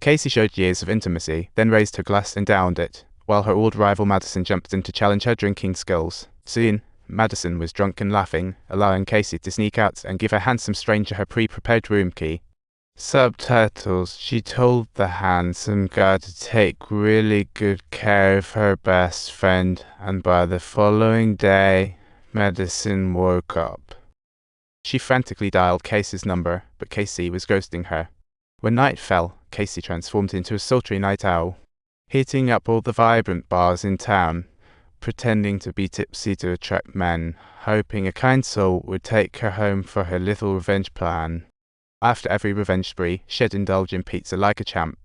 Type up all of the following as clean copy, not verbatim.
Casey showed years of intimacy, then raised her glass and downed it, while her old rival Madison jumped in to challenge her drinking skills. Soon, Madison was drunk and laughing, allowing Casey to sneak out and give a handsome stranger her pre-prepared room key. Subtitles: she told the handsome guy to take really good care of her best friend, and by the following day, Madison woke up. She frantically dialed Casey's number, but Casey was ghosting her. When night fell, Casey transformed into a sultry night owl, hitting up all the vibrant bars in town, pretending to be tipsy to attract men, hoping a kind soul would take her home for her little revenge plan. After every revenge spree, she'd indulge in pizza like a champ,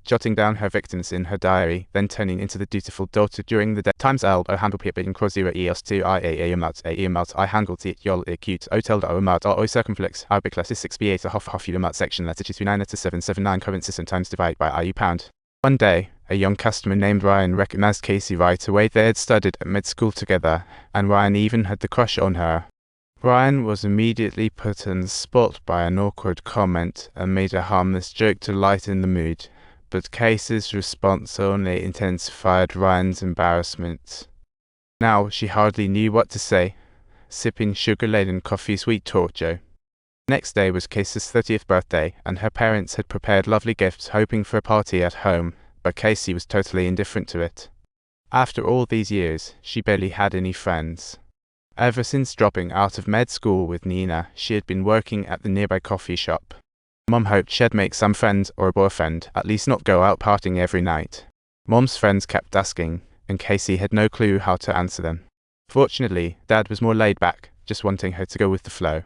jotting down her victims in her diary, then turning into the dutiful daughter during the day. Times o handle pipen crosira eos 2 I handle it yol acute hotel omat o circumflex arbiclas 6b8 a half umat section letter 29 to 779 current system times divide by IU pound. One day, a young customer named Ryan recognized Casey right away. They had studied at med school together, and Ryan even had the crush on her. Ryan was immediately put on the spot by an awkward comment and made a harmless joke to lighten the mood, but Casey's response only intensified Ryan's embarrassment. Now she hardly knew what to say, sipping sugar-laden coffee sweet torture. Next day was Casey's 30th birthday, and her parents had prepared lovely gifts hoping for a party at home, but Casey was totally indifferent to it. After all these years, she barely had any friends. Ever since dropping out of med school with Nina, she had been working at the nearby coffee shop. Mom hoped she'd make some friends or a boyfriend, at least not go out partying every night. Mom's friends kept asking, and Casey had no clue how to answer them. Fortunately, Dad was more laid back, just wanting her to go with the flow.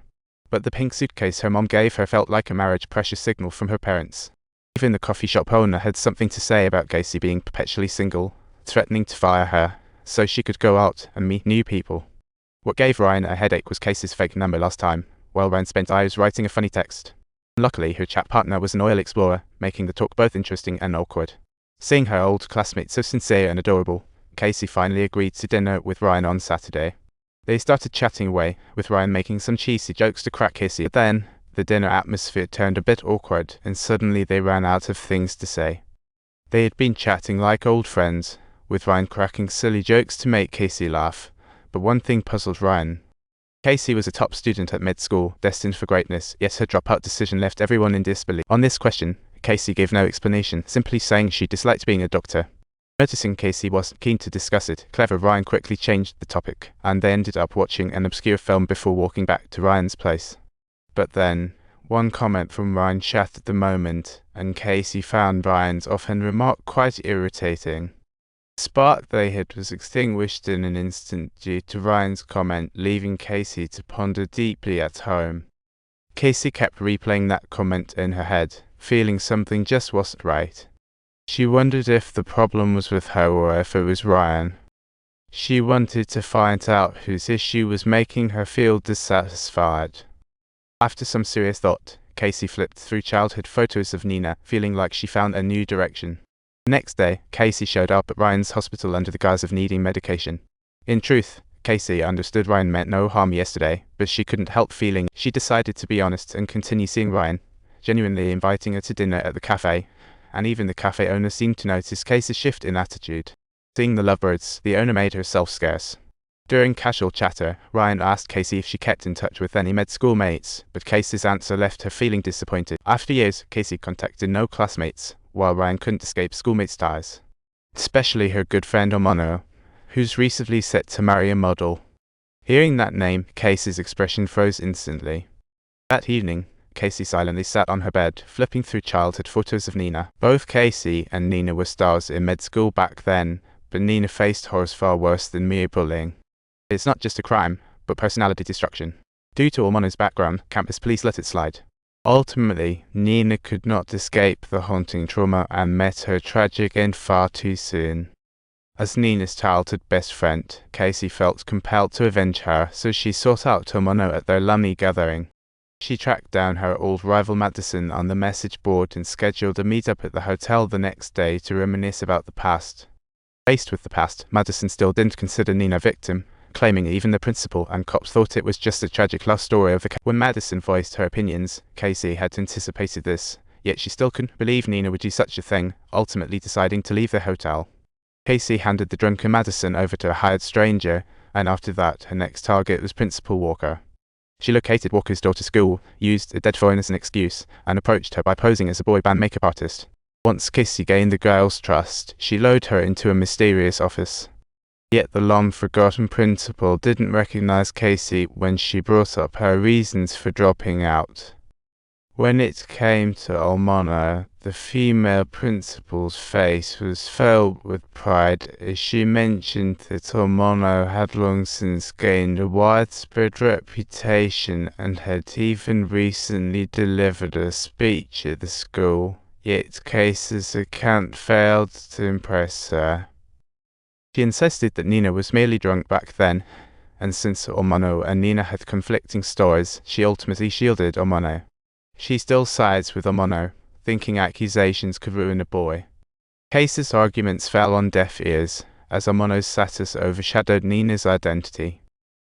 But the pink suitcase her mom gave her felt like a marriage pressure signal from her parents. Even the coffee shop owner had something to say about Casey being perpetually single, threatening to fire her, so she could go out and meet new people. What gave Ryan a headache was Casey's fake number last time, while Ryan spent hours writing a funny text. Luckily, her chat partner was an oil explorer, making the talk both interesting and awkward. Seeing her old classmate so sincere and adorable, Casey finally agreed to dinner with Ryan on Saturday. They started chatting away, with Ryan making some cheesy jokes to crack Casey, but then, the dinner atmosphere turned a bit awkward, and suddenly they ran out of things to say. They had been chatting like old friends, with Ryan cracking silly jokes to make Casey laugh, but one thing puzzled Ryan. Casey was a top student at med school, destined for greatness, yet her dropout decision left everyone in disbelief. On this question, Casey gave no explanation, simply saying she disliked being a doctor. Noticing Casey wasn't keen to discuss it, clever Ryan quickly changed the topic, and they ended up watching an obscure film before walking back to Ryan's place. But then, one comment from Ryan shattered the moment, and Casey found Ryan's offhand remark quite irritating. The spark they had was extinguished in an instant due to Ryan's comment, leaving Casey to ponder deeply at home. Casey kept replaying that comment in her head, feeling something just wasn't right. She wondered if the problem was with her or if it was Ryan. She wanted to find out whose issue was making her feel dissatisfied. After some serious thought, Casey flipped through childhood photos of Nina, feeling like she found a new direction. The next day, Casey showed up at Ryan's hospital under the guise of needing medication. In truth, Casey understood Ryan meant no harm yesterday, but she couldn't help feeling. She decided to be honest and continue seeing Ryan, genuinely inviting her to dinner at the cafe, and even the cafe owner seemed to notice Casey's shift in attitude. Seeing the lovebirds, the owner made herself scarce. During casual chatter, Ryan asked Casey if she kept in touch with any med school mates, but Casey's answer left her feeling disappointed. After years, Casey contacted no classmates, while Ryan couldn't escape schoolmates' ties. Especially her good friend Omano, who's recently set to marry a model. Hearing that name, Casey's expression froze instantly. That evening, Casey silently sat on her bed, flipping through childhood photos of Nina. Both Casey and Nina were stars in med school back then, but Nina faced horrors far worse than mere bullying. It's not just a crime, but personality destruction. Due to Omano's background, campus police let it slide. Ultimately, Nina could not escape the haunting trauma and met her tragic end far too soon. As Nina's childhood best friend, Casey felt compelled to avenge her, so she sought out Omano at their alumni gathering. She tracked down her old rival Madison on the message board and scheduled a meetup at the hotel the next day to reminisce about the past. Faced with the past, Madison still didn't consider Nina a victim, claiming even the principal and cops thought it was just a tragic love story of the When Madison voiced her opinions, Casey had anticipated this, yet she still couldn't believe Nina would do such a thing, ultimately deciding to leave the hotel. Casey handed the drunken Madison over to a hired stranger, and after that, her next target was Principal Walker. She located Walker's daughter's school, used a dead phone as an excuse, and approached her by posing as a boy band makeup artist. Once Casey gained the girl's trust, she lured her into a mysterious office. Yet the long-forgotten principal didn't recognize Casey when she brought up her reasons for dropping out. When it came to Almano, the female principal's face was filled with pride as she mentioned that Almano had long since gained a widespread reputation and had even recently delivered a speech at the school. Yet Casey's account failed to impress her. She insisted that Nina was merely drunk back then, and since Almano and Nina had conflicting stories, she ultimately shielded Almano. She still sides with Almano, thinking accusations could ruin a boy. Casey's arguments fell on deaf ears, as Almano's status overshadowed Nina's identity.